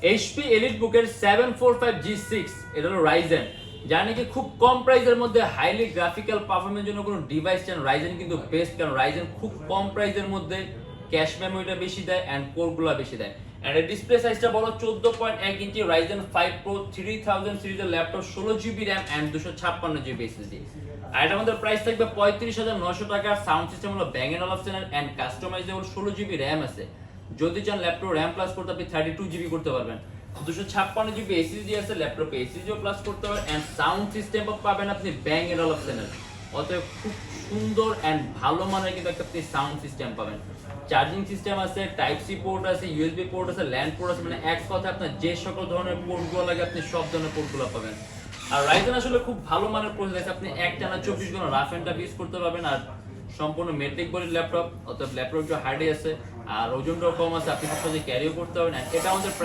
HP EliteBook এর 745G6 এটা হলো Ryzen, যা নাকি খুব কম প্রাইসের মধ্যে হাইলি গ্রাফিক্যাল পারফরম্যান্সের জন্য কোনো ডিভাইস চান Ryzen কিন্তু বেস্ট, কারণ Ryzen খুব কম প্রাইসের মধ্যে ক্যাশ মেমোরিটা বেশি দেয় এন্ড কোরগুলো বেশি দেয়। এন্ড এর ডিসপ্লে সাইজটা বড় 14.1 ইঞ্চি Ryzen 5 Pro 3000 সিরিজের laptop, 16GB RAM and 256GB SSD। আর এটার মধ্যে প্রাইস থাকবে 35,900 টাকা। সাউন্ড সিস্টেম হলো Bang & Olufsen and customisable 16GB RAM আছে। যদি চান ল্যাপটপ RAM প্লাস করতে আপনি 32GB করতে পারবেন। 256GB SSD আছে, ল্যাপটপে SSD প্লাস করতে পারবেন এন্ড সাউন্ড সিস্টেম পাবেন আপনি Bang & Olufsen এর। অতএব খুব সুন্দর এন্ড ভালো মানের কিন্তু একটা আপনি সাউন্ড সিস্টেম পাবেন। চার্জিং সিস্টেম আছে, টাইপ সি পোর্ট আছে, ইউএসবি পোর্ট আছে, ল্যান্ড পোর্ট আছে, মানে এক কথা আপনার যে সকল ধরনের পোর্টগুলো লাগে আপনি সব ধরনের পোর্টগুলো পাবেন। আর Ryzen আসলে খুব ভালো মানের প্রসেসর আছে, আপনি একটানা 24 ঘন্টা রাফ এন্ড টাফ ইউজ করতে পারবেন। আর সম্পূর্ণ মেট্রিক বডির ল্যাপটপ, অর্থাৎ ল্যাপটপ একটু হার্ডই আছে আর ওজনটাও কম আছে, আপনি খুব সহজে ক্যারিও করতে পারবেন। এটা আমাদের